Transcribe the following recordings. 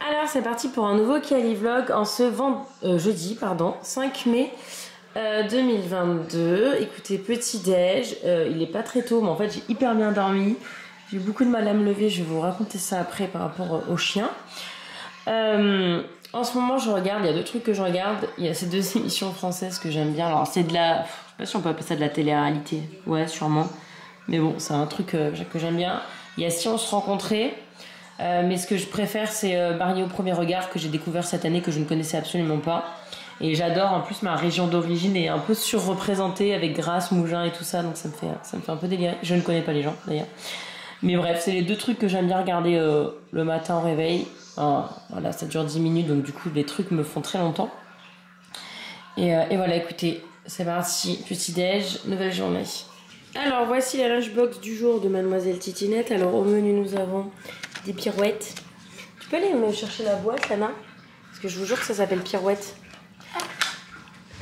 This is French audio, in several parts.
Alors c'est parti pour un nouveau Cali Vlog en ce jeudi 5 mai 2022. Écoutez, petit déj, il est pas très tôt mais en fait j'ai hyper bien dormi. J'ai eu beaucoup de mal à me lever, je vais vous raconter ça après par rapport aux chiens. En ce moment je regarde, il y a deux trucs que je regarde. Il y a ces deux émissions françaises que j'aime bien. Alors c'est de la, je sais pas si on peut appeler ça de la télé-réalité, ouais sûrement. Mais bon c'est un truc que j'aime bien. Il y a Si on se rencontrait. Mais ce que je préfère c'est Marié au premier regard que j'ai découvert cette année que je ne connaissais absolument pas. Et j'adore, en plus ma région d'origine est un peu surreprésentée avec Grasse, Mougins et tout ça, donc ça me fait un peu délirer. Je ne connais pas les gens d'ailleurs. Mais bref, c'est les deux trucs que j'aime bien regarder le matin au réveil. Voilà, ça dure 10 minutes, donc du coup les trucs me font très longtemps. Et voilà, écoutez, c'est parti, petit déj, nouvelle journée. Alors voici la lunchbox du jour de Mademoiselle Titinette. Alors au menu nous avons des pirouettes. Tu peux aller me chercher la boîte, Anna? Parce que je vous jure que ça s'appelle pirouette.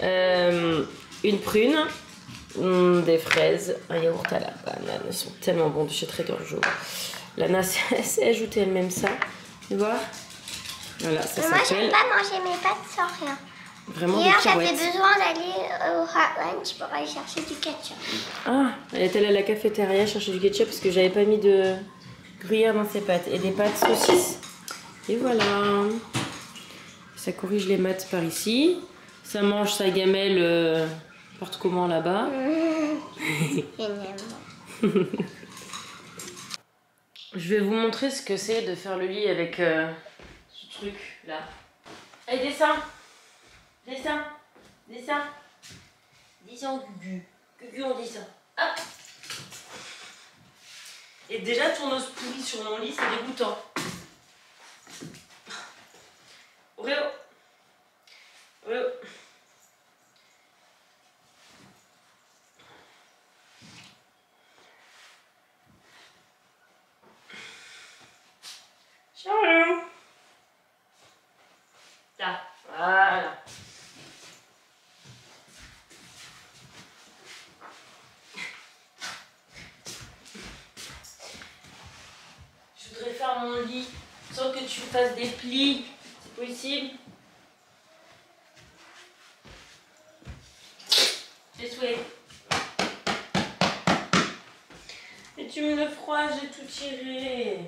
Une prune, des fraises, un yaourt à la banane. Ils sont tellement bons de chez Trader Joe. Lana s'est ajouté elle-même ça. Tu vois? Voilà, ça s'appelle. Moi, j'aime pas manger mes pâtes sans rien. Vraiment. Hier, j'avais besoin d'aller au Hot Lunch pour aller chercher du ketchup. Ah, elle est allée à la cafétéria chercher du ketchup parce que j'avais pas mis de gruyère dans ses pâtes. Et des pâtes saucisses. Et voilà. Ça corrige les maths par ici. Ça mange sa gamelle n'importe comment là-bas. Je vais vous montrer ce que c'est de faire le lit avec ce truc là. Allez, descends. Descends. Descends. Descends, Gugu. Gugu, on descend. Hop. Et déjà, ton os pourri sur mon lit, c'est dégoûtant. Oreo. Oreo. Ciao. Là, voilà. Je voudrais faire mon lit sans que tu fasses des plis. C'est possible? J'ai souhaité. Et tu me le froisses, j'ai tout tiré.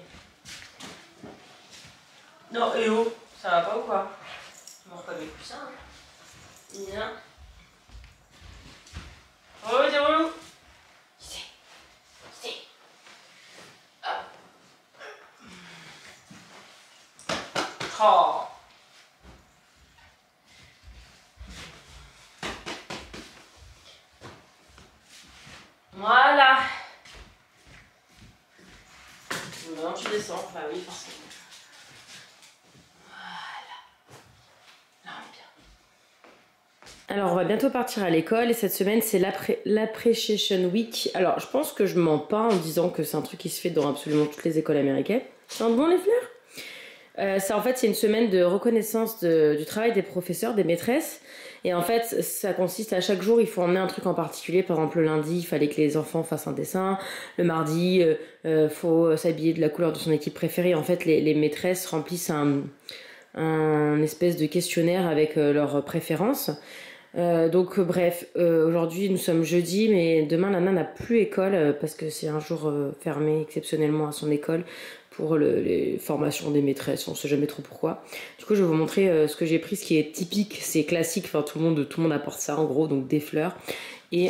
Non, et oh, ça va pas ou quoi? Je mange pas mes coussins. Viens. Oh, c'est relou. C'est. Hop. Oh. Voilà. Non, tu descends. Bah oui, forcément. Alors on va bientôt partir à l'école et cette semaine c'est l'Appreciation Week. Alors je pense que je mens pas en disant que c'est un truc qui se fait dans absolument toutes les écoles américaines. C'est un bon les fleurs. Ça en fait c'est une semaine de reconnaissance du travail des professeurs, des maîtresses. Et en fait ça consiste à chaque jour il faut emmener un truc en particulier. Par exemple le lundi il fallait que les enfants fassent un dessin. Le mardi faut s'habiller de la couleur de son équipe préférée. En fait les maîtresses remplissent un espèce de questionnaire avec leurs préférences. Donc bref, aujourd'hui nous sommes jeudi mais demain Lana n'a plus école parce que c'est un jour fermé exceptionnellement à son école pour les formations des maîtresses, on sait jamais trop pourquoi. Du coup je vais vous montrer ce que j'ai pris, ce qui est typique, c'est classique, enfin tout le monde apporte ça en gros, donc des fleurs et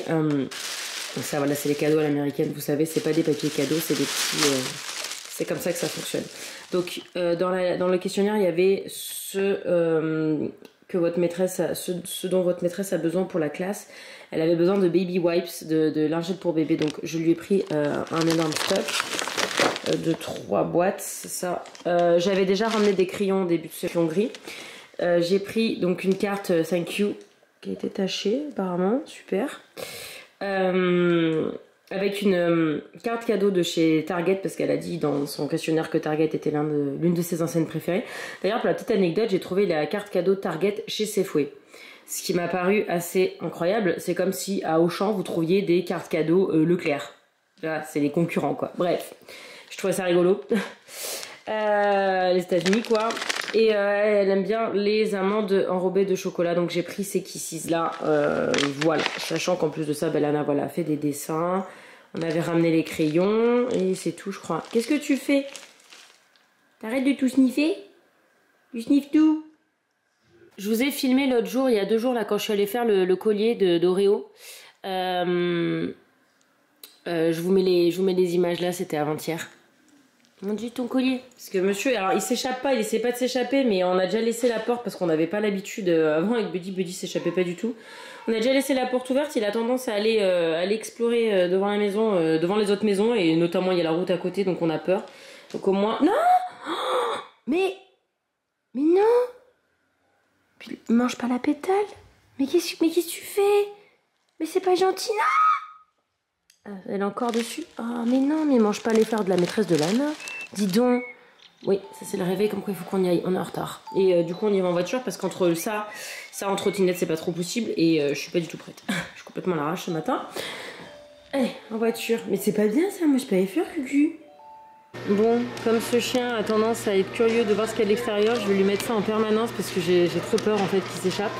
ça voilà c'est les cadeaux à l'américaine, vous savez c'est pas des papiers cadeaux, c'est des petits c'est comme ça que ça fonctionne. Donc dans le questionnaire il y avait que votre maîtresse ce dont votre maîtresse a besoin pour la classe. Elle avait besoin de baby wipes, de lingettes pour bébé, donc je lui ai pris un énorme stock de 3 boîtes, c'est ça. J'avais déjà ramené des crayons, des buts de crayons gris. J'ai pris donc une carte thank you qui a été tachée apparemment, super. Avec une carte cadeau de chez Target parce qu'elle a dit dans son questionnaire que Target était l'une de ses enseignes préférées. D'ailleurs pour la petite anecdote j'ai trouvé la carte cadeau Target chez Safeway. Ce qui m'a paru assez incroyable, c'est comme si à Auchan vous trouviez des cartes cadeaux Leclerc. Là c'est les concurrents quoi. Bref, je trouvais ça rigolo. Les États-Unis quoi. Et elle aime bien les amandes enrobées de chocolat. Donc j'ai pris ces kisses là. Voilà. Sachant qu'en plus de ça, Lana voilà, a fait des dessins. On avait ramené les crayons. Et c'est tout, je crois. Qu'est-ce que tu fais? T'arrêtes de tout sniffer? Tu sniffes tout? Je vous ai filmé l'autre jour, il y a 2 jours, là, quand je suis allée faire le collier d'Oreo. Je vous mets les images là, c'était avant-hier. Mon Dieu, ton collier. Parce que monsieur, alors il s'échappe pas, il essaie pas de s'échapper, mais on a déjà laissé la porte parce qu'on n'avait pas l'habitude. Avant avec Buddy s'échappait pas du tout. On a déjà laissé la porte ouverte, il a tendance à aller explorer devant la maison, devant les autres maisons, et notamment il y a la route à côté, donc on a peur. Donc au moins... Non oh mais non. Puis, mange pas la pétale. Mais qu'est-ce que tu fais? Mais c'est pas gentil, non. Elle est encore dessus. Oh, mais non, mais mange pas les fleurs de la maîtresse de Lana. Dis donc. Oui, ça c'est le réveil, comme quoi il faut qu'on y aille. On est en retard. Et du coup, on y va en voiture parce qu'entre ça en trottinette, c'est pas trop possible. Et je suis pas du tout prête. Je suis complètement à l'arrache ce matin. Allez, en voiture. Mais c'est pas bien ça, mange pas les fleurs, Cucu. Bon, comme ce chien a tendance à être curieux de voir ce qu'il y a de l'extérieur, je vais lui mettre ça en permanence parce que j'ai trop peur en fait qu'il s'échappe.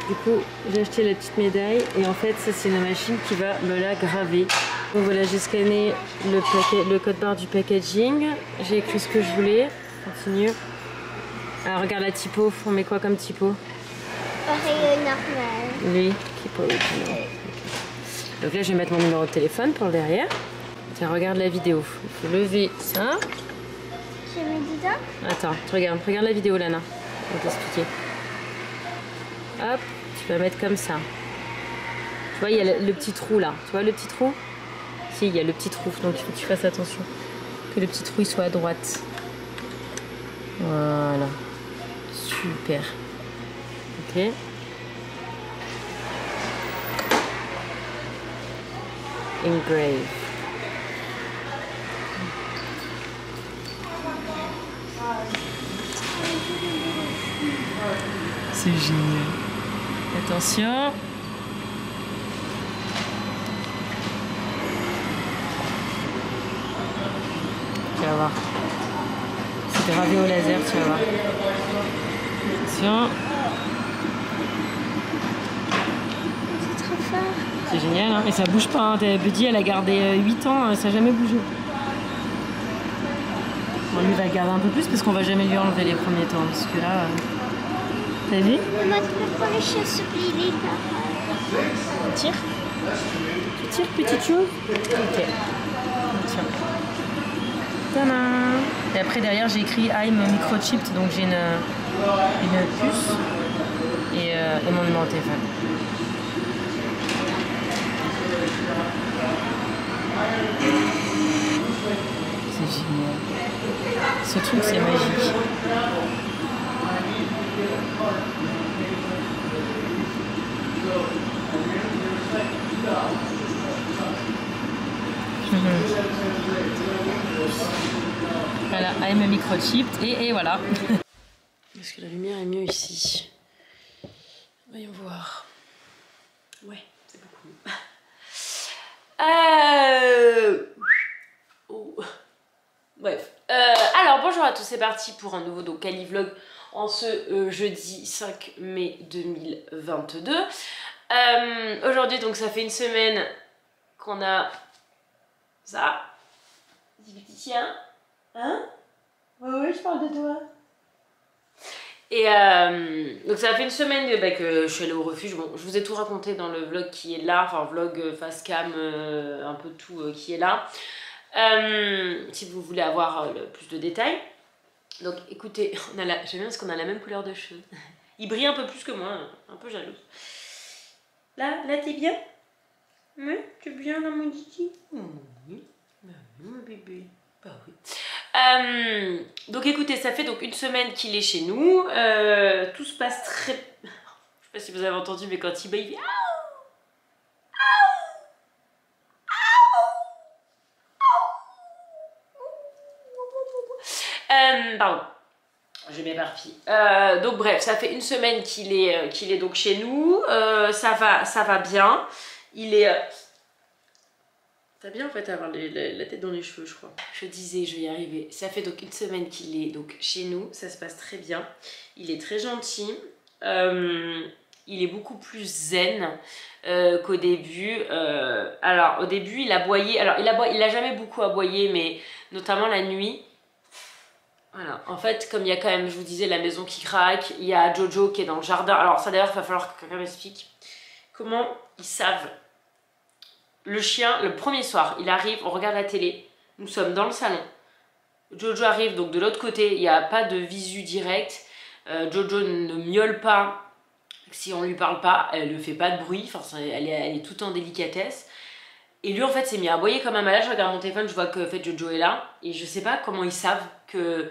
Du coup, j'ai acheté la petite médaille et en fait, ça c'est une machine qui va me la graver. Donc voilà, j'ai scanné le code barre du packaging, j'ai écrit ce que je voulais. Continue. Alors regarde la typo, on met quoi comme typo? Pareil normal. Lui, typo. Donc là, je vais mettre mon numéro de téléphone pour le derrière. Tiens, regarde la vidéo. Il faut lever ça. Je mets dedans. Attends, regarde la vidéo, Lana. Je vais t'expliquer. Hop, tu vas mettre comme ça. Tu vois, il y a le petit trou là. Tu vois le petit trou? Si, il y a le petit trou. Donc il faut que tu fasses attention. Que le petit trou il soit à droite. Voilà. Super. Ok. Engrave. C'est génial. Attention. Tu vas voir. C'est gravé au laser, tu vas voir. Attention. C'est trop fort. C'est génial, hein. Et ça bouge pas. Hein. Buddy, elle a gardé 8 ans, ça n'a jamais bougé. Bon, lui va le garder un peu plus parce qu'on va jamais lui enlever les premiers temps. Parce que là... T'as vu? Maman, tu peux pas les choses oubliées là. Tu tires? Tu tires, petite chose? Ok. Tiens. Tadam! Et après, derrière, j'ai écrit I'm microchipped, donc j'ai une puce et mon numéro de téléphone. C'est génial. Ce truc, c'est magique. Voilà, I'm microchipped et voilà. Est-ce que la lumière est mieux ici? Voyons voir. Ouais, c'est beaucoup mieux. Oh. Bref. Alors bonjour à tous, c'est parti pour un nouveau Cali Vlog en ce jeudi 5 mai 2022. Aujourd'hui donc ça fait une semaine qu'on a ça. Petit chien. Hein? Ouais, je parle de toi. Et donc ça fait une semaine que je suis allée au refuge. Bon, je vous ai tout raconté dans le vlog qui est là, enfin vlog face cam, un peu tout qui est là. Si vous voulez avoir plus de détails. Donc écoutez, j'aime bien parce qu'on a la même couleur de cheveux. Il brille un peu plus que moi, un peu jalouse. Là t'es bien? Oui, tu es bien là mon Didi? Oui, mon bébé. Bah oui. Donc écoutez, ça fait donc une semaine qu'il est chez nous. Tout se passe très... Je sais pas si vous avez entendu, mais quand il bat, il fait... Pardon, je m'éparpille. Donc bref, ça fait une semaine qu'il est donc chez nous. Ça va bien. Il est... T'as bien en fait à avoir la tête dans les cheveux, je crois. Je disais, je vais y arriver. Ça fait donc une semaine qu'il est donc chez nous, ça se passe très bien. Il est très gentil. Il est beaucoup plus zen qu'au début. Alors au début il aboyait. Alors il a jamais beaucoup aboyé, mais notamment la nuit. Voilà, en fait, comme il y a quand même, je vous disais, la maison qui craque, il y a Jojo qui est dans le jardin. Alors ça d'ailleurs, il va falloir que quelqu'un m'explique comment ils savent. Le chien, le premier soir, il arrive, on regarde la télé, nous sommes dans le salon. Jojo arrive, donc de l'autre côté, il n'y a pas de visu direct. Jojo ne miaule pas si on lui parle pas, elle ne fait pas de bruit, enfin, elle est tout en délicatesse. Et lui en fait s'est mis à aboyer comme un malade. Je regarde mon téléphone, je vois que en fait, Jojo est là. Et je sais pas comment ils savent que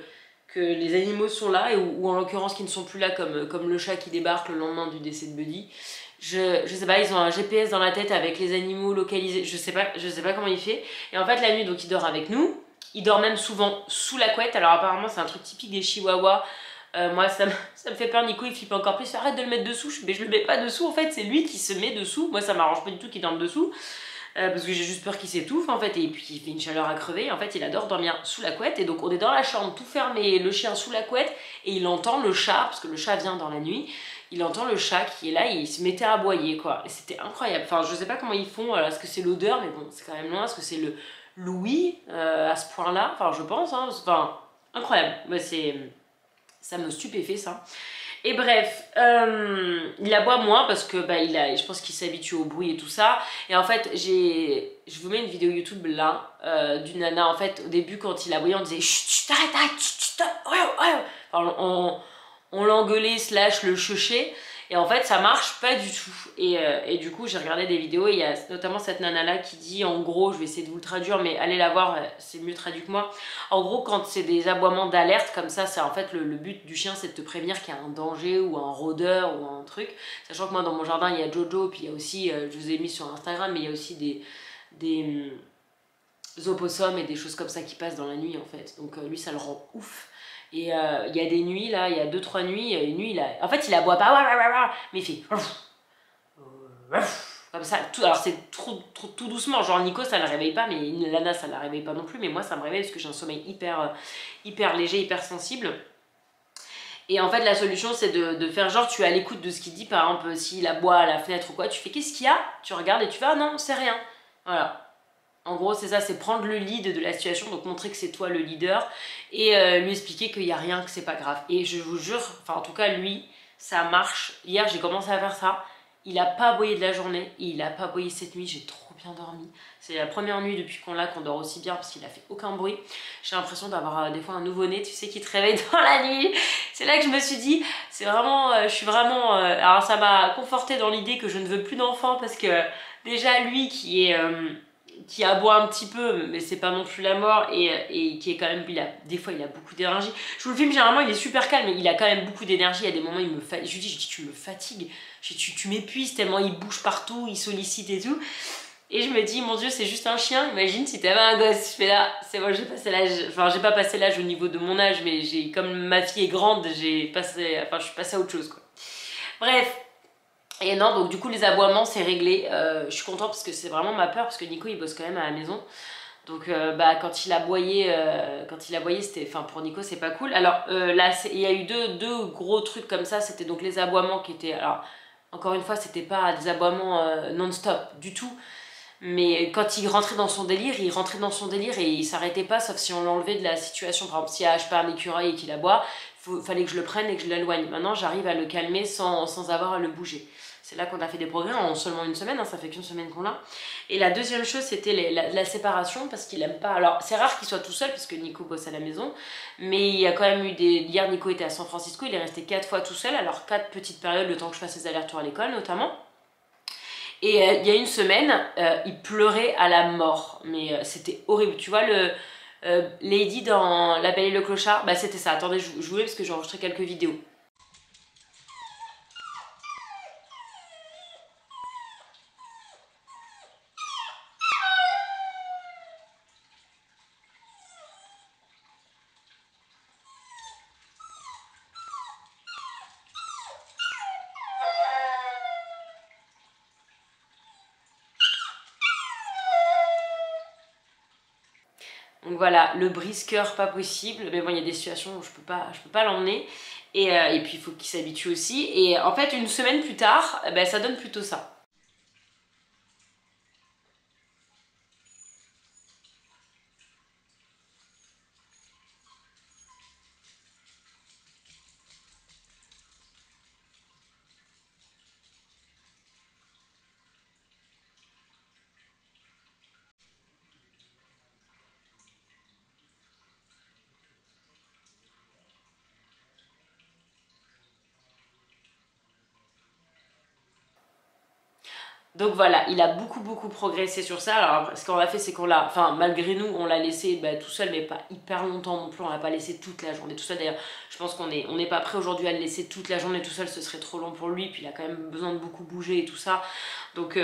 les animaux sont là, ou en l'occurrence qui ne sont plus là, comme le chat qui débarque le lendemain du décès de Buddy. Je sais pas, ils ont un GPS dans la tête avec les animaux localisés, je sais pas comment il fait. Et en fait la nuit donc il dort avec nous, il dort même souvent sous la couette. Alors apparemment c'est un truc typique des chihuahuas. Moi ça me fait peur, Nico il flippe encore plus, arrête de le mettre dessous. Mais je le mets pas dessous en fait, c'est lui qui se met dessous. Moi ça m'arrange pas du tout qu'il dorme dessous. Parce que j'ai juste peur qu'il s'étouffe en fait, et puis il fait une chaleur à crever. En fait il adore dormir sous la couette, et donc on est dans la chambre tout fermé, le chien sous la couette, et il entend le chat, parce que le chat vient dans la nuit, il entend le chat qui est là et il se mettait à aboyer quoi. Et c'était incroyable, enfin je sais pas comment ils font, est-ce que c'est l'odeur, mais bon c'est quand même loin, est-ce que c'est le l'ouïe à ce point là, enfin je pense, hein. Enfin incroyable, bah, ça me stupéfait ça. Et bref, il aboie moins parce que bah, je pense qu'il s'habitue au bruit et tout ça. Et en fait, je vous mets une vidéo YouTube là, d'une nana. En fait, au début, quand il aboyait, on disait chut, chut, arrête, chut, chut, ouais, ouais. Enfin, on l'engueulait slash le chuchait. Et en fait, ça marche pas du tout. Et du coup, j'ai regardé des vidéos et il y a notamment cette nana-là qui dit, en gros, je vais essayer de vous le traduire, mais allez la voir, c'est mieux traduit que moi. En gros, quand c'est des aboiements d'alerte comme ça, c'est en fait le but du chien, c'est de te prévenir qu'il y a un danger ou un rôdeur ou un truc. Sachant que moi, dans mon jardin, il y a Jojo, puis il y a aussi, je vous ai mis sur Instagram, mais il y a aussi des opossums et des choses comme ça qui passent dans la nuit, en fait. Donc lui, ça le rend ouf. Et il y a des nuits là, il y a 2-3 nuits, une nuit en fait il aboie pas, mais il fait comme ça, alors c'est tout doucement, genre Nico ça ne le réveille pas, mais Lana ça ne la réveille pas non plus, mais moi ça me réveille parce que j'ai un sommeil hyper léger, hyper sensible. Et en fait la solution c'est de faire genre tu es à l'écoute de ce qu'il dit, par exemple s'il aboie à la fenêtre ou quoi, tu fais qu'est-ce qu'il y a, tu regardes et tu fais ah non c'est rien, voilà. En gros, c'est ça, c'est prendre le lead de la situation, donc montrer que c'est toi le leader et lui expliquer qu'il n'y a rien, que c'est pas grave. Et je vous jure, enfin en tout cas lui, ça marche. Hier, j'ai commencé à faire ça. Il a pas aboyé de la journée et il a pas aboyé cette nuit. J'ai trop bien dormi. C'est la première nuit depuis qu'on l'a qu'on dort aussi bien parce qu'il a fait aucun bruit. J'ai l'impression d'avoir des fois un nouveau-né, tu sais, qui te réveille dans la nuit. C'est là que je me suis dit, c'est vraiment, je suis vraiment. Alors ça m'a conforté dans l'idée que je ne veux plus d'enfants parce que déjà lui qui aboie un petit peu, mais c'est pas non plus la mort, et qui est quand même, des fois il a beaucoup d'énergie. Je vous le filme, généralement il est super calme, mais il a quand même beaucoup d'énergie. Il y a des moments il me fatigue, je lui dis tu me fatigues, tu m'épuises tellement il bouge partout, il sollicite et tout. Et je me dis mon dieu c'est juste un chien, imagine si t'avais un gosse. Je fais là, c'est bon j'ai passé l'âge, enfin j'ai pas passé l'âge au niveau de mon âge, mais comme ma fille est grande, je suis passée à autre chose quoi. Bref. Et non, donc du coup les aboiements c'est réglé, je suis contente parce que c'est vraiment ma peur, parce que Nico il bosse quand même à la maison. Donc bah, quand il aboyait, c'était, enfin pour Nico c'est pas cool. Alors là il y a eu deux gros trucs comme ça, c'était donc les aboiements qui étaient, alors encore une fois c'était pas des aboiements non-stop du tout. Mais quand il rentrait dans son délire, et il s'arrêtait pas, sauf si on l'enlevait de la situation. Par exemple, s'il y a, je sais pas, un écureuil et qu'il aboie, fallait que je le prenne et que je l'éloigne. Maintenant, j'arrive à le calmer sans avoir à le bouger. C'est là qu'on a fait des progrès en seulement une semaine, hein, ça fait qu'une semaine qu'on l'a. Et la deuxième chose, c'était la séparation, parce qu'il aime pas. Alors, c'est rare qu'il soit tout seul, parce que Nico bosse à la maison, mais il y a quand même eu hier, Nico était à San Francisco, il est resté 4 fois tout seul, alors 4 petites périodes, le temps que je fasse ses allers-retours à l'école notamment. Et il y a une semaine, il pleurait à la mort, mais c'était horrible. Tu vois Lady dans La Belle et le Clochard, bah c'était ça. Attendez, je vous mets parce que j'ai enregistré quelques vidéos. voilà, le brise-cœur pas possible, mais bon il y a des situations où je peux pas l'emmener. Et puis il faut qu'il s'habitue aussi. Et en fait une semaine plus tard, ben, ça donne plutôt ça. Donc voilà, il a beaucoup progressé sur ça. Alors ce qu'on a fait, c'est qu'on l'a, enfin malgré nous, on l'a laissé bah, tout seul, mais pas hyper longtemps non plus. On l'a pas laissé toute la journée tout seul. D'ailleurs, je pense qu'on n'est pas prêt aujourd'hui à le laisser toute la journée tout seul. Ce serait trop long pour lui. Puis il a quand même besoin de beaucoup bouger et tout ça. Donc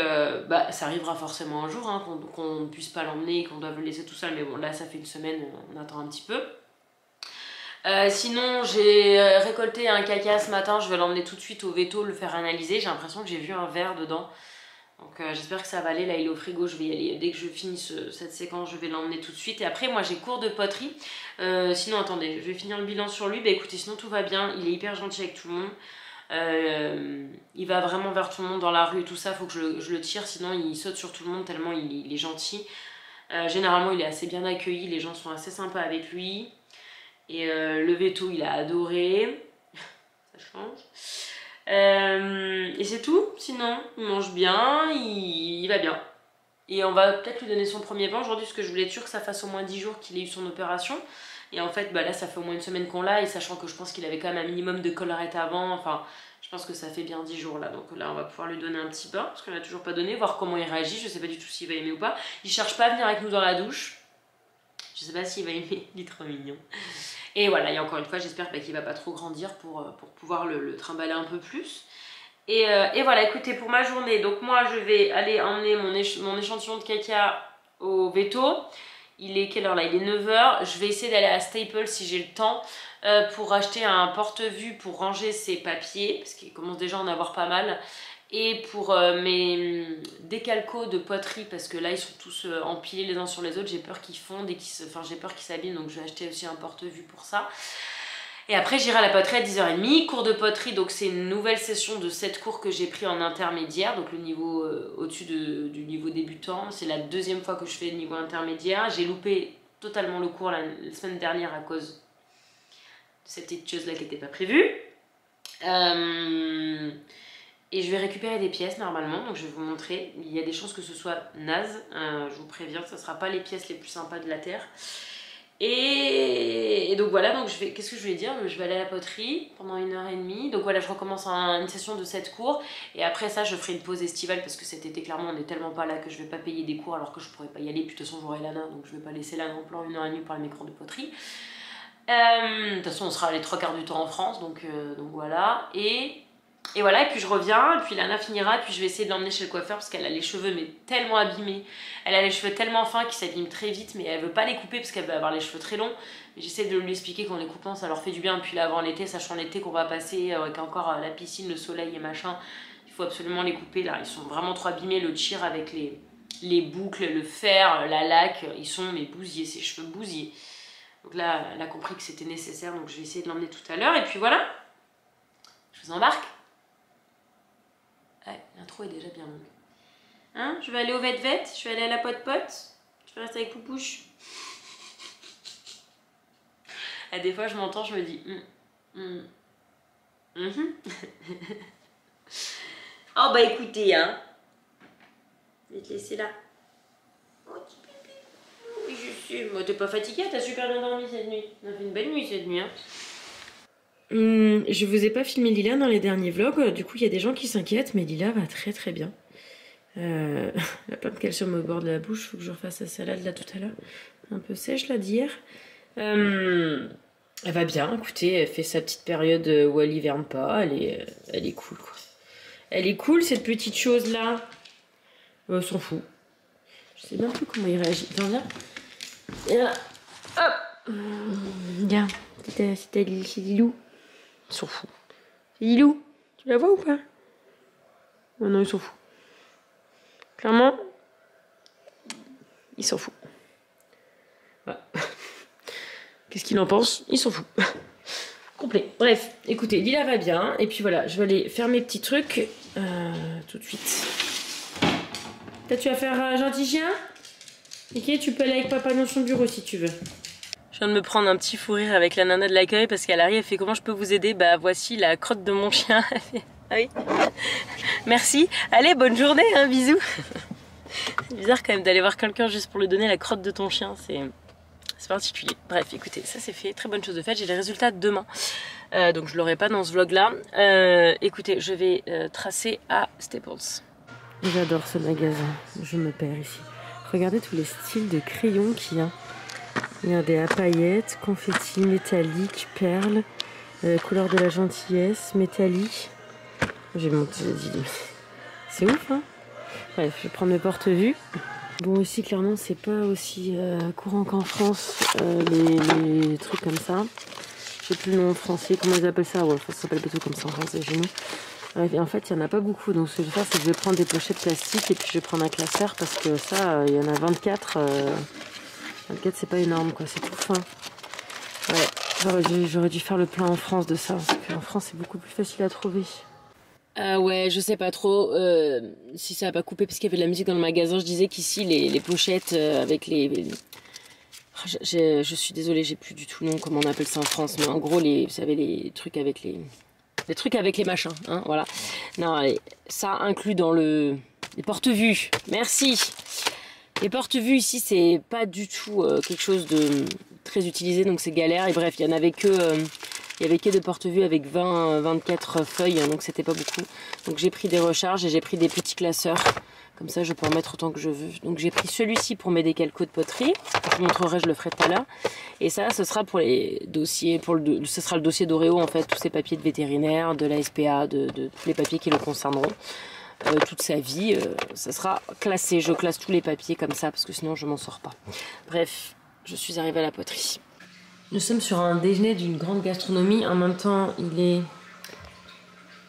bah, ça arrivera forcément un jour hein, qu'on ne puisse pas l'emmener, qu'on doive le laisser tout seul. Mais bon, là ça fait une semaine, on attend un petit peu. Sinon j'ai récolté un caca ce matin. Je vais l'emmener tout de suite au veto, le faire analyser. J'ai l'impression que j'ai vu un verre dedans. Donc j'espère que ça va aller, là il est au frigo, je vais y aller. Dès que je finis cette séquence, je vais l'emmener tout de suite. Et après moi j'ai cours de poterie. Sinon attendez, je vais finir le bilan sur lui. Bah écoutez, sinon tout va bien, il est hyper gentil avec tout le monde. Il va vraiment vers tout le monde dans la rue et tout ça, faut que je le tire, sinon il saute sur tout le monde tellement il est gentil. Généralement il est assez bien accueilli, les gens sont assez sympas avec lui. Et le veto il a adoré, ça change. Et c'est tout, sinon il mange bien, il va bien. Et on va peut-être lui donner son premier bain aujourd'hui parce que je voulais être sûre que ça fasse au moins 10 jours qu'il ait eu son opération. Et en fait bah là ça fait au moins une semaine qu'on l'a, et sachant que je pense qu'il avait quand même un minimum de collerette avant, enfin je pense que ça fait bien 10 jours là. Donc là on va pouvoir lui donner un petit bain parce qu'on l'a toujours pas donné, voir comment il réagit, je sais pas du tout s'il va aimer ou pas. Il cherche pas à venir avec nous dans la douche, je sais pas s'il va aimer, il est trop mignon. Et voilà, et encore une fois, j'espère qu'il va pas trop grandir pour pouvoir le trimballer un peu plus. Et voilà, écoutez, pour ma journée, donc moi je vais aller emmener mon échantillon de caca au veto. Il est quelle heure là? Il est 9 h. Je vais essayer d'aller à Staples si j'ai le temps pour acheter un porte-vue pour ranger ses papiers, parce qu'il commence déjà à en avoir pas mal. Et pour mes décalcos de poterie, parce que là ils sont tous empilés les uns sur les autres, j'ai peur qu'ils fondent et j'ai peur qu'ils s'abîment, donc je vais acheter aussi un porte-vue pour ça. Et après j'irai à la poterie à 10 h30, cours de poterie, donc c'est une nouvelle session de 7 cours que j'ai pris en intermédiaire, donc le niveau au-dessus du niveau débutant. C'est la deuxième fois que je fais le niveau intermédiaire. J'ai loupé totalement le cours la semaine dernière à cause de cette petite chose là qui n'était pas prévue. Et je vais récupérer des pièces normalement, donc je vais vous montrer. Il y a des chances que ce soit naze, je vous préviens, ça ne sera pas les pièces les plus sympas de la terre. Et donc voilà, donc qu'est-ce que je voulais dire? Je vais aller à la poterie pendant 1 h30. Donc voilà, je recommence une session de 7 cours. Et après ça, je ferai une pause estivale parce que cet été, clairement, on n'est tellement pas là que je vais pas payer des cours alors que je pourrais pas y aller. Puis de toute façon, j'aurai Lana, donc je vais pas laisser Lana en plan 1 h30 pour mes cours de poterie. De toute façon, on sera les 3/4 du temps en France, donc voilà. Et voilà, et puis je reviens, et puis Lana finira, et puis je vais essayer de l'emmener chez le coiffeur parce qu'elle a les cheveux mais tellement abîmés. Elle a les cheveux tellement fins qu'ils s'abîment très vite, mais elle veut pas les couper parce qu'elle va avoir les cheveux très longs. J'essaie de lui expliquer qu'en les coupant ça leur fait du bien, et puis là avant l'été, sachant l'été qu'on va passer avec encore la piscine, le soleil et machin, il faut absolument les couper là. Ils sont vraiment trop abîmés, le tire avec les boucles, le fer, la laque, ils sont mais bousillés, ses cheveux bousillés. Donc là, elle a compris que c'était nécessaire, donc je vais essayer de l'emmener tout à l'heure, et puis voilà, je vous embarque. Ouais, l'intro est déjà bien longue. Hein, je vais aller au vet-vet, je vais aller à la pote-pote, je vais rester avec Poupouche. Et des fois, je m'entends, je me dis... Oh bah écoutez, hein. Je vais te laisser là. Oh, petit pipi. Oui, je suis... Moi, t'es pas fatiguée, t'as super bien dormi cette nuit. On a fait une belle nuit cette nuit, hein. Je vous ai pas filmé Lila dans les derniers vlogs, du coup il y a des gens qui s'inquiètent, mais Lila va très très bien. Elle a plein de calcium au bord de la bouche, faut que je refasse sa salade là tout à l'heure, un peu sèche là d'hier. Elle va bien, écoutez, elle fait sa petite période où elle hiverne pas, elle est cool quoi. Elle est cool cette petite chose là. Elle s'en fout. Je sais même plus comment il réagit. Viens, viens. Et là, hop. Viens, c'est Lilou. Il s'en fout. C'est Lilou. Tu la vois ou pas? Oh non, il s'en fout. Clairement, il s'en fout. Voilà. Qu'est-ce qu'il en pense? Il s'en fout. Complet. Bref, écoutez, Lila va bien. Et puis voilà, je vais aller faire mes petits trucs tout de suite. Toi, tu vas faire gentil chien? Ok, tu peux aller avec papa dans son bureau si tu veux. Je viens de me prendre un petit fou rire avec la nana de l'accueil parce qu'elle arrive, elle fait comment je peux vous aider? Bah voici la crotte de mon chien. Ah oui. Merci. Allez, bonne journée, hein, bisous. C'est bizarre quand même d'aller voir quelqu'un juste pour lui donner la crotte de ton chien, c'est particulier. Bref, écoutez, ça c'est fait, très bonne chose de faite. J'ai les résultats demain, donc je l'aurai pas dans ce vlog là. Écoutez, je vais tracer à Staples. J'adore ce magasin, je me perds ici. Regardez tous les styles de crayons qu'il y a. Regardez, à paillettes, confetti, métallique, perles, couleur de la gentillesse, métallique. J'ai monté, c'est ouf, hein. Bref, je vais prendre mes porte-vues. Bon, ici, clairement, c'est pas aussi courant qu'en France, les trucs comme ça. Je sais plus le nom en français, comment ils appellent ça? Ouais, ça s'appelle plutôt comme ça en français chez nous. Et en fait, il n'y en a pas beaucoup. Donc, ce que je vais faire, c'est que je vais prendre des pochettes plastiques et puis je vais prendre un classeur parce que ça, il y en a 24. 24, c'est pas énorme, quoi. C'est tout fin. Ouais, j'aurais dû faire le plein en France de ça. Parce qu'en France, c'est beaucoup plus facile à trouver. Ouais, je sais pas trop si ça a pas coupé parce qu'il y avait de la musique dans le magasin. Je disais qu'ici, les pochettes avec les... Je suis désolée, j'ai plus du tout le nom, comment on appelle ça en France. Mais en gros, vous savez, les trucs avec les... Les trucs avec les machins, hein, voilà. Non, ça inclut dans les porte-vues. Merci. Les porte-vues ici, c'est pas du tout quelque chose de très utilisé, donc c'est galère. Et bref, il y avait que des porte-vues avec 24 feuilles, hein, donc c'était pas beaucoup. Donc j'ai pris des recharges et j'ai pris des petits classeurs. Comme ça, je peux en mettre autant que je veux. Donc j'ai pris celui-ci pour mes décalcos de poterie. Je vous montrerai, je le ferai tout à l'heure. Et ça, ce sera pour les dossiers, ce sera le dossier d'Oreo en fait, tous ces papiers de vétérinaire, de la SPA, de tous les papiers qui le concerneront. Toute sa vie, ça sera classé. Je classe tous les papiers comme ça parce que sinon je m'en sors pas. Bref, je suis arrivée à la poterie. Nous sommes sur un déjeuner d'une grande gastronomie. En même temps, il est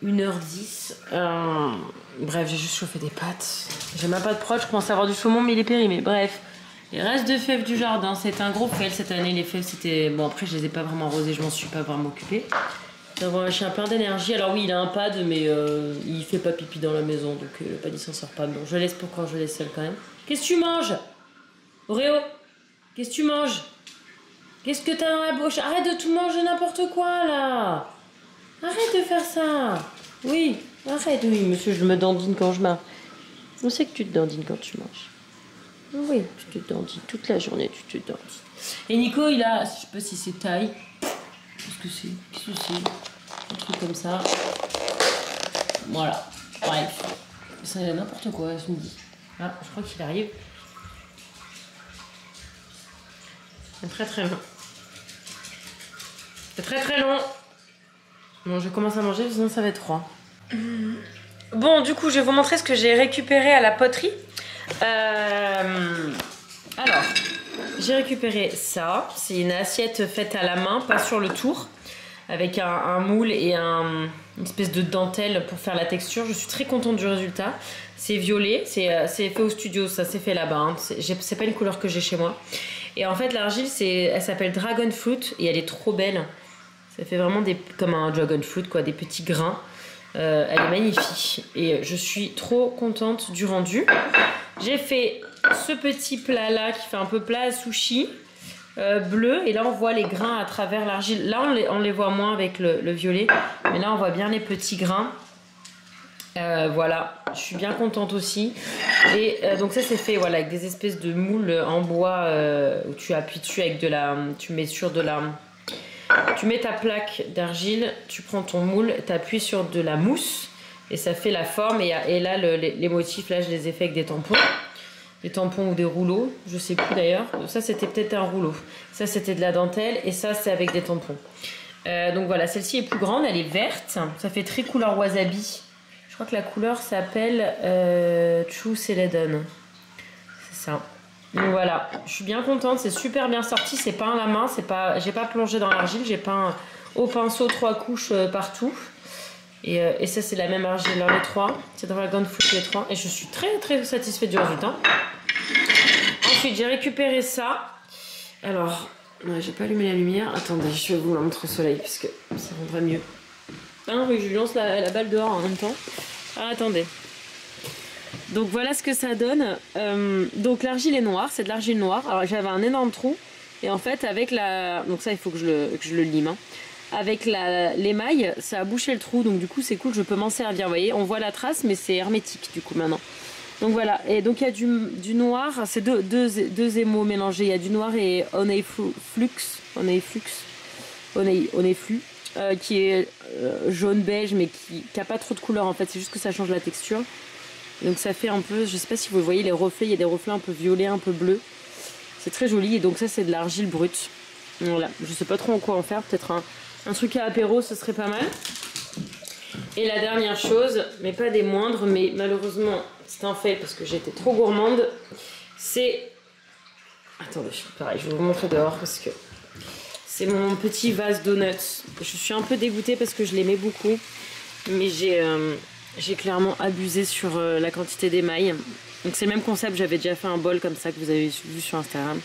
1h10. Bref, j'ai juste chauffé des pâtes. J'ai ma pâte prod, je commence à avoir du saumon, mais il est périmé. Bref, les restes de fèves du jardin, c'est un gros fail cette année. Les fèves, c'était... Bon, après, je les ai pas vraiment arrosées, je m'en suis pas vraiment occupée. D'avoir un chien plein d'énergie. Alors oui, il a un pad, mais il fait pas pipi dans la maison, donc le pad, il s'en sort pas. Bon, je laisse pour quand je laisse seul quand même. Qu'est-ce que tu manges, Oreo? Qu'est-ce que tu manges? Qu'est-ce que t'as dans la bouche? Arrête de tout manger n'importe quoi, là. Arrête de faire ça. Oui, arrête. Oui, monsieur, je me dandine quand je marche. On sait que tu te dandines quand tu manges. Oui, tu te dandines. Toute la journée, tu te dandines. Et Nico, il a, je sais pas si c'est taille. Qu'est-ce que c'est? Qu'est-ce que c'est? Un truc comme ça. Voilà. Bref. C'est n'importe quoi, ce midi. Ah, je crois qu'il arrive. C'est très très long. C'est très très long. Bon, je commence à manger, sinon ça va être froid. Bon, du coup, je vais vous montrer ce que j'ai récupéré à la poterie. Alors, j'ai récupéré ça. C'est une assiette faite à la main, pas sur le tour, avec un moule et une espèce de dentelle pour faire la texture. Je suis très contente du résultat. C'est violet, c'est fait au studio, ça c'est fait là-bas. Hein. C'est pas une couleur que j'ai chez moi. Et en fait, l'argile, elle s'appelle Dragon Fruit et elle est trop belle. Ça fait vraiment comme un dragon fruit, quoi, des petits grains. Elle est magnifique et je suis trop contente du rendu. J'ai fait ce petit plat là qui fait un peu plat à sushi bleu et là on voit les grains à travers l'argile. Là on les voit moins avec le violet, mais là on voit bien les petits grains. Voilà, je suis bien contente aussi. Et donc ça c'est fait voilà, avec des espèces de moules en bois où tu appuies dessus avec tu mets sur de la... Tu mets ta plaque d'argile, tu prends ton moule, tu appuies sur de la mousse et ça fait la forme. Et là, les motifs, là, je les ai fait avec des tampons. Des tampons ou des rouleaux, je sais plus d'ailleurs. Ça, c'était peut-être un rouleau. Ça, c'était de la dentelle et ça, c'est avec des tampons. Donc voilà, celle-ci est plus grande, elle est verte. Ça fait très couleur wasabi. Je crois que la couleur s'appelle True Celadon. C'est ça. Donc voilà, je suis bien contente, c'est super bien sorti, c'est peint à la main, j'ai pas plongé dans l'argile, j'ai peint au pinceau 3 couches partout. Et ça c'est la même argile dans les 3, c'est Dragon Fruit les 3 et je suis très très satisfaite du résultat. Ensuite j'ai récupéré ça. Alors Ouais, j'ai pas allumé la lumière. Attendez, je vais vous la montrer au soleil parce que ça rendrait mieux. Ah oui, je lance la balle dehors en même temps. Ah, attendez. Donc voilà ce que ça donne. Donc l'argile est noire, c'est de l'argile noire. Alors j'avais un énorme trou. Et en fait, avec la... Donc ça, il faut que je le lime. Hein. Avec l'émail, ça a bouché le trou. Donc du coup, c'est cool, je peux m'en servir. Vous voyez, on voit la trace, mais c'est hermétique du coup maintenant. Donc voilà. Et donc il y a du noir. C'est deux émaux mélangés. Il y a du noir et Onei-flux, qui est jaune-beige, mais qui n'a pas trop de couleur en fait. C'est juste que ça change la texture. Donc ça fait un peu... Je sais pas si vous voyez les reflets. Il y a des reflets un peu violets, un peu bleus. C'est très joli et donc ça c'est de l'argile brute. Voilà, je sais pas trop en quoi en faire, peut-être un truc à apéro ce serait pas mal. Et la dernière chose, mais pas des moindres, mais malheureusement c'est un fail parce que j'étais trop gourmande, c'est... Attendez, pareil, je vais vous montrer dehors parce que c'est mon petit vase donuts. Je suis un peu dégoûtée parce que je l'aimais beaucoup, mais j'ai clairement abusé sur la quantité d'émail. Donc c'est le même concept, j'avais déjà fait un bol comme ça que vous avez vu sur Instagram.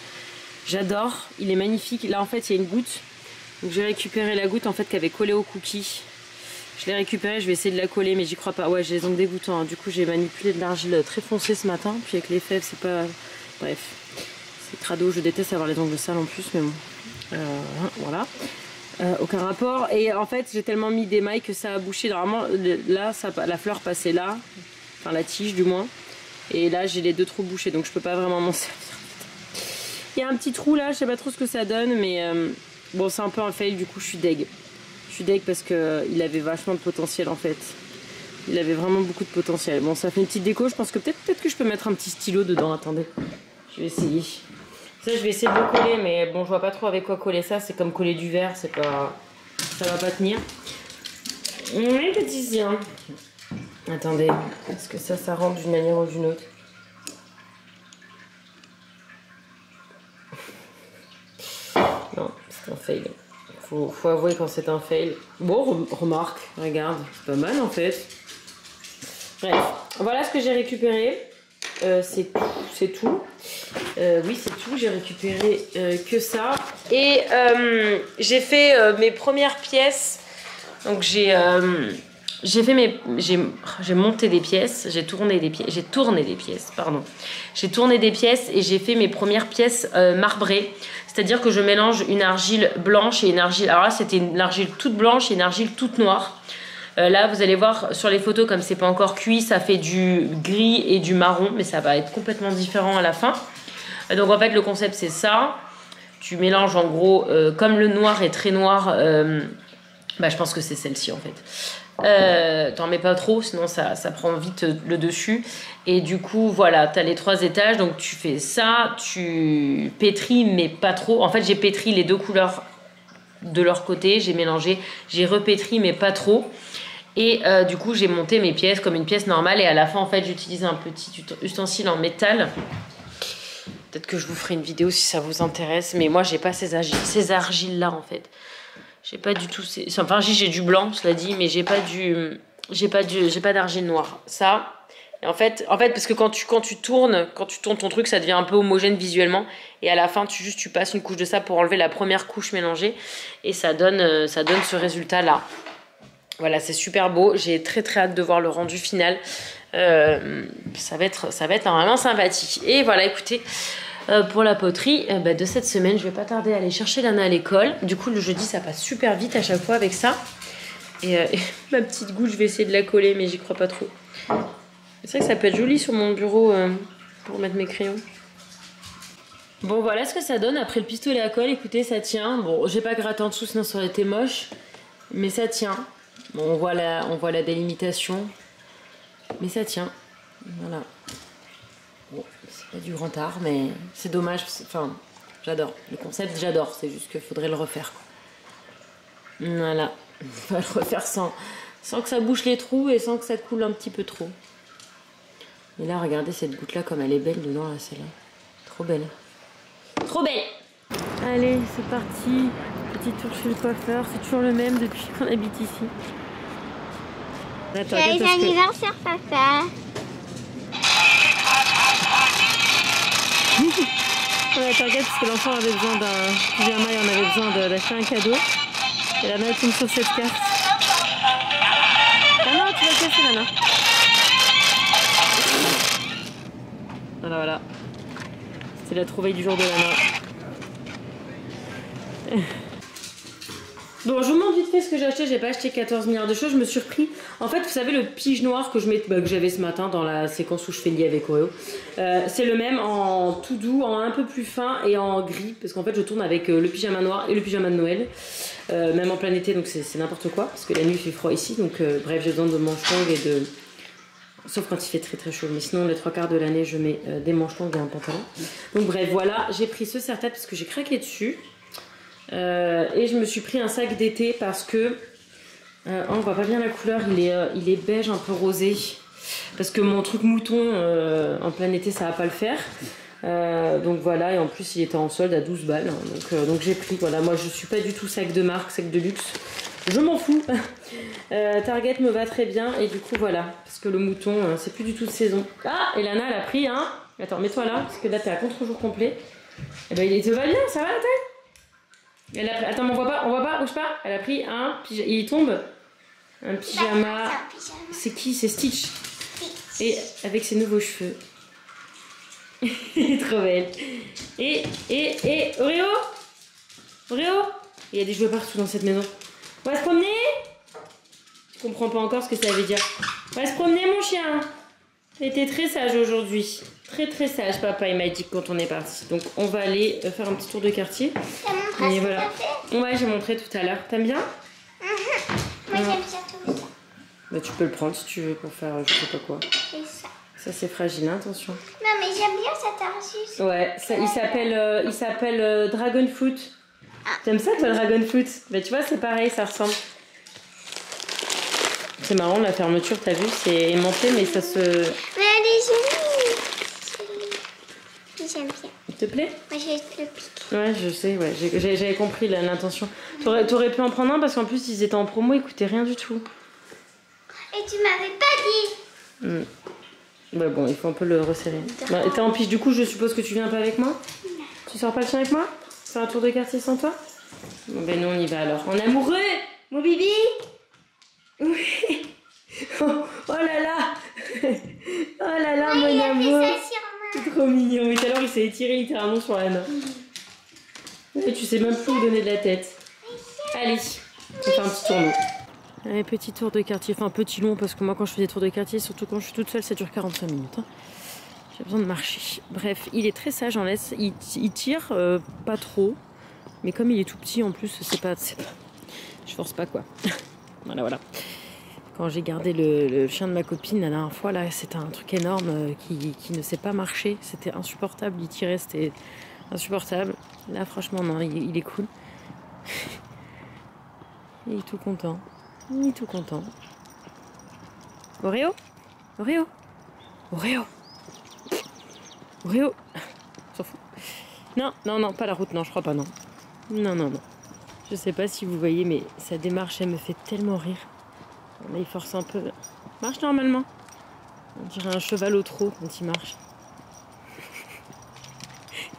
J'adore, il est magnifique. Là en fait il y a une goutte. Donc j'ai récupéré la goutte en fait qui avait collé au cookie. Je l'ai récupérée, je vais essayer de la coller mais j'y crois pas. Ouais, j'ai les ongles dégoûtants. Hein. Du coup j'ai manipulé de l'argile très foncée ce matin. Puis avec les fèves c'est pas... Bref, c'est crado, je déteste avoir les ongles sales en plus mais bon. Voilà. Aucun rapport. Et en fait j'ai tellement mis d'émail que ça a bouché. Normalement là la fleur passait là. Enfin la tige du moins. Et là j'ai les deux trous bouchés donc je peux pas vraiment m'en servir. Il y a un petit trou là, je sais pas trop ce que ça donne mais bon c'est un peu un fail du coup je suis deg. Je suis deg parce que il avait vachement de potentiel en fait. Il avait vraiment beaucoup de potentiel. Bon ça fait une petite déco, je pense que peut-être que je peux mettre un petit stylo dedans, attendez. Je vais essayer. Ça je vais essayer de le coller mais bon je vois pas trop avec quoi coller ça, c'est comme coller du verre, c'est pas... ça va pas tenir. Mais petit chien. Attendez, est-ce que ça rentre d'une manière ou d'une autre? Non, c'est un fail. Faut avouer quand c'est un fail. Bon, remarque, regarde, c'est pas mal en fait. Bref, voilà ce que j'ai récupéré. C'est tout. Oui, c'est tout. J'ai récupéré que ça. Et j'ai fait mes premières pièces. Donc j'ai monté des pièces, j'ai tourné des pièces et j'ai fait mes premières pièces marbrées. C'est-à-dire que je mélange une argile blanche et une argile... Alors là, c'était une argile toute blanche et une argile toute noire. Là, vous allez voir sur les photos, comme c'est pas encore cuit, ça fait du gris et du marron, mais ça va être complètement différent à la fin. Donc en fait, le concept, c'est ça. Tu mélanges en gros, comme le noir est très noir... je pense que c'est celle-ci en fait. T'en mets pas trop, sinon ça prend vite le dessus. Et du coup, voilà, t'as les 3 étages. Donc tu fais ça, tu pétris, mais pas trop. En fait, j'ai pétri les 2 couleurs de leur côté. J'ai mélangé, j'ai repétri, mais pas trop. Et du coup, j'ai monté mes pièces comme une pièce normale. Et à la fin, en fait, j'utilise un petit ustensile en métal. Peut-être que je vous ferai une vidéo si ça vous intéresse. Mais moi, j'ai pas ces argiles-là, en fait. J'ai pas du tout... Enfin, j'ai du blanc, cela dit, mais j'ai pas d'argile noire. Ça... Et en fait, parce que quand tu tournes ton truc, ça devient un peu homogène visuellement. Et à la fin, tu passes une couche de ça pour enlever la première couche mélangée. Et ça donne ce résultat-là. Voilà, c'est super beau. J'ai très très hâte de voir le rendu final. Ça va être normalement sympathique. Et voilà, écoutez, pour la poterie de cette semaine, je vais pas tarder à aller chercher Lana à l'école. Du coup, le jeudi, ça passe super vite à chaque fois avec ça. Et ma petite goutte, je vais essayer de la coller, mais j'y crois pas trop. C'est vrai que ça peut être joli sur mon bureau pour mettre mes crayons. Bon, voilà ce que ça donne après le pistolet à colle. Écoutez, ça tient. Bon, j'ai pas gratté en dessous, sinon ça aurait été moche. Mais ça tient. Bon, on voit la délimitation. Mais ça tient. Voilà. Bon, c'est pas du grand art, mais c'est dommage. Enfin, j'adore. Le concept, j'adore. C'est juste qu'il faudrait le refaire, quoi. Voilà. On va le refaire sans que ça bouche les trous et sans que ça coule un petit peu trop. Et là, regardez cette goutte là comme elle est belle dedans, là, celle-là. Trop belle. Trop belle. Allez, c'est parti. Petit tour chez le coiffeur. C'est toujours le même depuis qu'on habite ici. Attends, Joyeux anniversaire, papa. On a Target parce que l'enfant avait besoin d'un pyjama et on avait besoin d'acheter un cadeau. Et Lana tombe sur cette carte. Ah non, tu vas casser Lana. Voilà. C'était la trouvaille du jour de Lana. Bon, je vous montre vite fait ce que j'ai acheté. J'ai pas acheté 14 milliards de choses. Je me suis repris. En fait, vous savez, le pige noir que j'avais ce matin dans la séquence où je fais lier avec Oreo. C'est le même en tout doux, en un peu plus fin et en gris. Parce qu'en fait, je tourne avec le pyjama noir et le pyjama de Noël. Même en plein été, donc c'est n'importe quoi. Parce que la nuit, il fait froid ici. Donc, bref, j'ai besoin de manches longues et de. Sauf quand il fait très très chaud. Mais sinon, les 3/4 de l'année, je mets des manches longues et un pantalon. Donc, bref, voilà. J'ai pris ce serre-tête parce que j'ai craqué dessus. Et je me suis pris un sac d'été parce que on voit pas bien la couleur, il est beige un peu rosé parce que mon truc mouton en plein été ça va pas le faire, donc voilà. Et en plus il était en solde à 12 balles, donc j'ai pris. Voilà, moi je suis pas du tout sac de marque, sac de luxe, je m'en fous. Target me va très bien et du coup voilà, parce que le mouton c'est plus du tout de saison. Ah, et Lana elle a pris un, attends mets-toi là parce que là t'es à contre-jour complet. Et ben il te va bien, ça va la taille. Elle a pris... Attends, on voit pas, bouge pas. Elle a pris un pyjama. Il tombe. Un pyjama. C'est qui? C'est Stitch. Et avec ses nouveaux cheveux. Trop belle. Et Oreo. Il y a des jouets partout dans cette maison. On va se promener. Je comprends pas encore ce que ça veut dire. On va se promener, mon chien. Il était très sage aujourd'hui. Très très sage, papa, il m'a dit quand on est parti. Donc on va aller faire un petit tour de quartier. T'as montré ce voilà. que t'as fait? Ouais, j'ai montré tout à l'heure. T'aimes bien? Moi j'aime bien tout ça. Bah, tu peux le prendre si tu veux pour faire je sais pas quoi. C'est ça. Ça c'est fragile, hein, attention. Non mais j'aime bien cet arsus. Ouais, ça, il s'appelle Dragon Fruit. T'aimes ça toi, le Dragon Fruit? Bah tu vois, c'est pareil, ça ressemble. C'est marrant, la fermeture, t'as vu, c'est aimanté, mais ça se... Mais elle est jolie. J'aime bien. Il te plaît? Moi j'ai le pic. Ouais, je sais, ouais, j'avais compris l'intention. T'aurais pu en prendre un parce qu'en plus ils étaient en promo, ils coûtaient rien du tout. Et tu m'avais pas dit. Bah bon, il faut un peu le resserrer. Bah, t'es en pige, du coup je suppose que tu viens pas avec moi? Non. Tu sors pas le chien avec moi? Faire un tour de quartier sans toi? Bon ben nous on y va alors. En amoureux, mon bibi. Oui. Oh là là. Oh là là, mon amour. C'est trop mignon. Mais tout à l'heure il s'est étiré littéralement sur la main. Et tu sais même plus où donner de la tête. Allez, on fait un petit tournoi. Allez, petit tour de quartier, enfin petit long parce que moi quand je fais des tours de quartier, surtout quand je suis toute seule, ça dure 45 minutes. Hein. J'ai besoin de marcher. Bref, il est très sage en laisse, il tire pas trop, mais comme il est tout petit en plus, c'est pas... Je force pas quoi. Voilà. Quand j'ai gardé le chien de ma copine la dernière fois, là c'était un truc énorme qui ne sait pas marcher, c'était insupportable, il tirait, c'était insupportable. Là franchement non, il est cool. Il est tout content. Il est tout content. Oreo? Oreo? Oreo? Oreo? On s'en fout. Non, pas la route, non, je crois pas, non. Non. Je sais pas si vous voyez, mais sa démarche, elle me fait tellement rire. Là, il force un peu. Marche normalement. On dirait un cheval au trot quand il marche.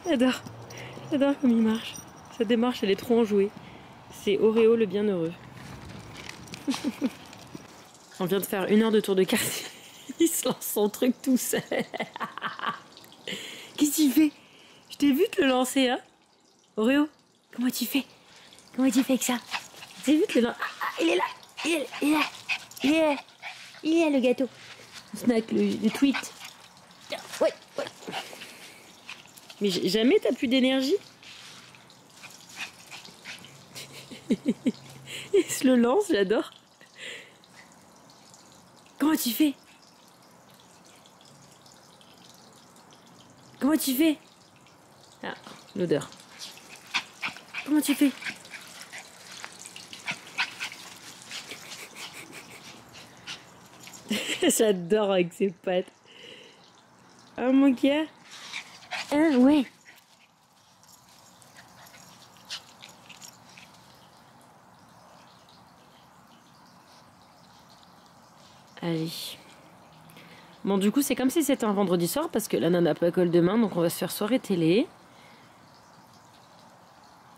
J'adore comme il marche. Sa démarche, elle est trop enjouée. C'est Oreo le bienheureux. On vient de faire 1 heure de tour de quartier. Il se lance son truc tout seul. Qu'est-ce qu'il fait? Je t'ai vu te le lancer, hein? Oreo, comment tu fais? Comment tu fais avec ça? Tu t'es vu te le lancer? Ah, il est là. Il est là le gâteau. Le snack, le tweet. Ouais. Mais jamais t'as plus d'énergie? Il se le lance, j'adore. Comment tu fais? Comment tu fais? Ah, l'odeur. Comment tu fais? J'adore avec ses pattes. Ah, mon gars. Ah, ouais. Allez. Bon, du coup, c'est comme si c'était un vendredi soir parce que la nana n'a pas école demain, donc on va se faire soirée télé.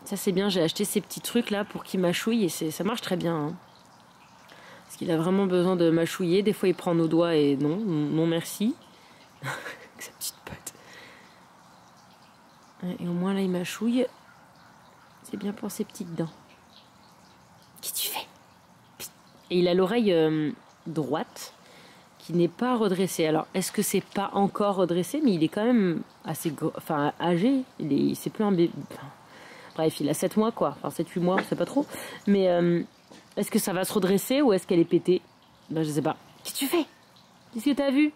Ça c'est bien, j'ai acheté ces petits trucs là pour qu'il mâchouille et ça marche très bien. Hein. Parce qu'il a vraiment besoin de mâchouiller. Des fois il prend nos doigts et non merci. Avec sa petite patte. Et au moins là il mâchouille. C'est bien pour ses petites dents. Qu'est-ce que tu fais? Et il a l'oreille droite qui n'est pas redressée. Alors est-ce que c'est pas encore redressé? Mais il est quand même assez âgé. C'est plus un bébé. Bref, il a 7 mois quoi. Enfin 7-8 mois, je sais pas trop. Mais est-ce que ça va se redresser ou est-ce qu'elle est pétée? Ben je sais pas. Qu'est-ce que tu fais? Qu'est-ce que t'as vu?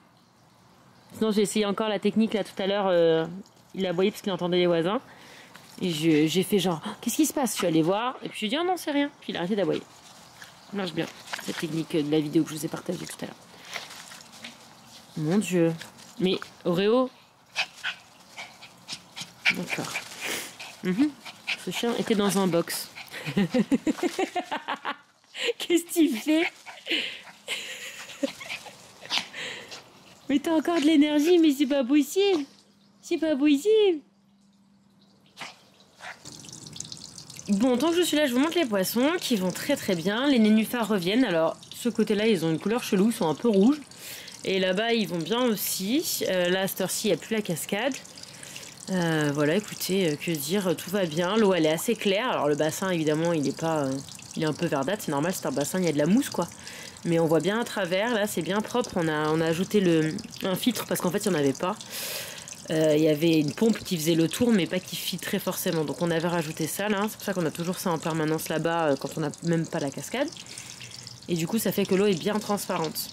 Sinon j'ai essayé encore la technique là tout à l'heure. Il a aboyé parce qu'il entendait les voisins. Et j'ai fait genre, qu'est-ce qui se passe? Je suis allée voir. Et puis je lui ai dit, oh non, c'est rien. Puis il a arrêté d'aboyer. Ça marche bien. Cette technique de la vidéo que je vous ai partagée tout à l'heure. Mon Dieu. Mais Oreo. D'accord. Ce chien était dans un box. Qu'est-ce qu'il fait? Mais t'as encore de l'énergie, mais c'est pas possible. C'est pas possible. Bon, tant que je suis là, je vous montre les poissons qui vont très très bien. Les nénuphars reviennent. Alors, ce côté-là, ils ont une couleur chelou, ils sont un peu rouges. Et là-bas, ils vont bien aussi. Là, à cette heure-ci, il n'y a plus la cascade. Voilà, écoutez, que dire, tout va bien. L'eau, elle est assez claire. Alors, le bassin, évidemment, il est pas, il est un peu verdâtre. C'est normal, c'est un bassin, il y a de la mousse, quoi. Mais on voit bien à travers. Là, c'est bien propre. On a ajouté un filtre parce qu'en fait, il n'y en avait pas. Il y avait une pompe qui faisait le tour, mais pas qui filtrait forcément. Donc, on avait rajouté ça, là. C'est pour ça qu'on a toujours ça en permanence là-bas quand on n'a même pas la cascade. Et du coup, ça fait que l'eau est bien transparente.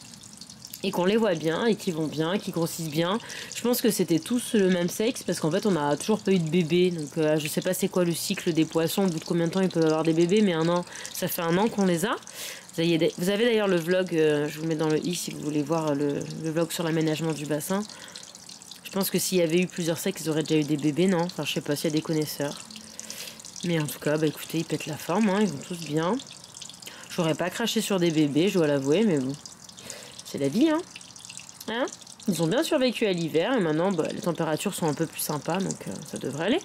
Et qu'on les voit bien, et qu'ils vont bien, qu'ils grossissent bien. Je pense que c'était tous le même sexe, parce qu'en fait, on n'a toujours pas eu de bébé. Donc, je sais pas c'est quoi le cycle des poissons, au bout de combien de temps ils peuvent avoir des bébés, mais ça fait 1 an qu'on les a. Vous avez d'ailleurs le vlog, je vous le mets dans le i si vous voulez voir le vlog sur l'aménagement du bassin. Je pense que s'il y avait eu plusieurs sexes, ils auraient déjà eu des bébés, non? Enfin, je sais pas s'il y a des connaisseurs. Mais en tout cas, bah écoutez, ils pètent la forme, hein, ils vont tous bien. J'aurais pas craché sur des bébés, je dois l'avouer, mais bon. C'est la vie, hein, ils ont bien survécu à l'hiver, et maintenant, bah, les températures sont un peu plus sympas, donc ça devrait aller.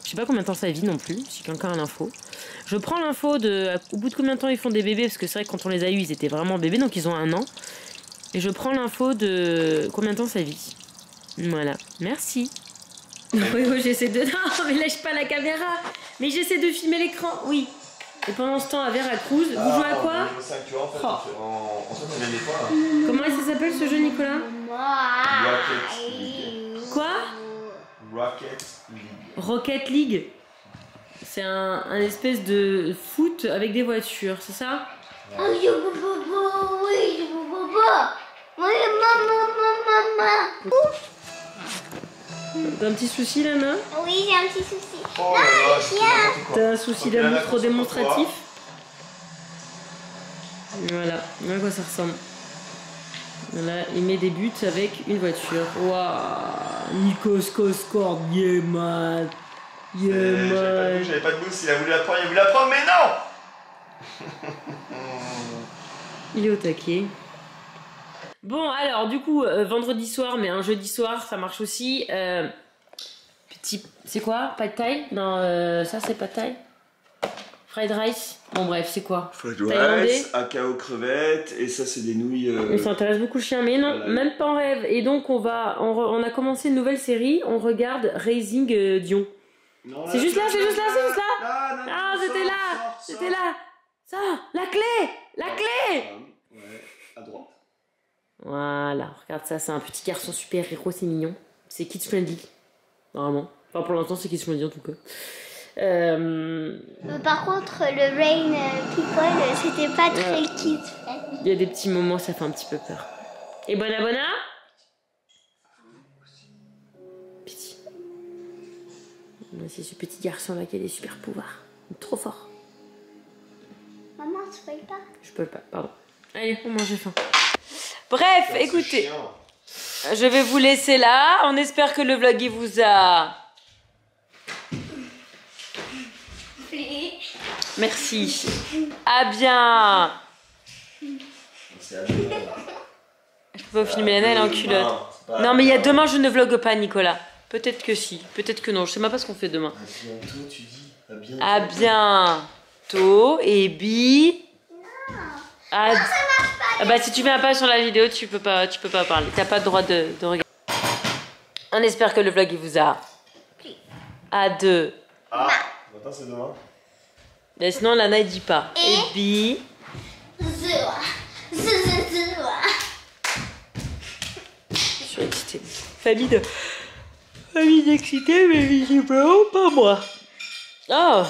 Je sais pas combien de temps ça vit non plus, si quelqu'un a l'info. Je prends l'info au bout de combien de temps ils font des bébés, parce que c'est vrai que quand on les a eus, ils étaient vraiment bébés, donc ils ont 1 an. Et je prends l'info de combien de temps ça vit. Voilà, merci. Oui, j'essaie de... Non, mais lâche pas la caméra. Mais j'essaie de filmer l'écran, oui. Et pendant ce temps, à Veracruz, vous jouez à quoi? Comment ça s'appelle ce jeu, Nicolas? Quoi? Rocket League. C'est un espèce de foot avec des voitures, c'est ça? Oui, maman. T'as un petit souci, Lana? Oui, j'ai un petit souci. Oh là là, t'as un souci d'amour trop démonstratif? Voilà, voilà à quoi ça ressemble. Là, il met des buts avec une voiture. Waouh, Nikos Koskord, yeah man. J'avais pas de mousse, il a voulu la prendre, mais non. Il est au taquet. Bon, alors, du coup, vendredi soir, mais un jeudi soir, ça marche aussi. Petit... C'est quoi? Pad Thai? Non, ça, c'est Pad Thai? Fried rice? Bon, bref, c'est quoi? Fried rice, acao crevettes, et ça, c'est des nouilles... Mais ça intéresse beaucoup le chien, mais non, voilà. Même pas en rêve. Et donc, on a commencé une nouvelle série, on regarde Raising Dion. C'est juste là, c'est juste là, c'est juste là. Ah, c'était là. Ça, la clé. Ouais, à droite. Voilà, regarde ça, c'est un petit garçon super héros, c'est mignon. C'est kids friendly, normalement. Enfin, pour l'instant, c'est kids friendly en tout cas. Par contre, le Rain People, c'était pas très kids friendly. Il y a des petits moments, ça fait un petit peu peur. Et Bona Petit. C'est ce petit garçon là qui a des super pouvoirs. Trop fort. Maman, tu peux pas? Je peux pas, pardon. Allez, on mange faim. Bref, écoutez, je vais vous laisser là. On espère que le vlog il vous a... Merci. À bien. Je peux pas filmer Lana, elle est en culotte. Non, mais il y a demain, je ne vlogue pas, Nicolas. Peut-être que si, peut-être que non. Je sais même pas ce qu'on fait demain. Bientôt, tu dis. À bientôt. Et bi. À... Ça marche pas. Ah bah si tu viens pas sur la vidéo, tu peux pas parler. T'as pas le droit de regarder. On espère que le vlog il vous a. À deux. Ah, maintenant c'est demain. Mais sinon Lana il dit pas. Et bi. Je suis excitée. Famille d'excités, mais visiblement pas moi. Oh.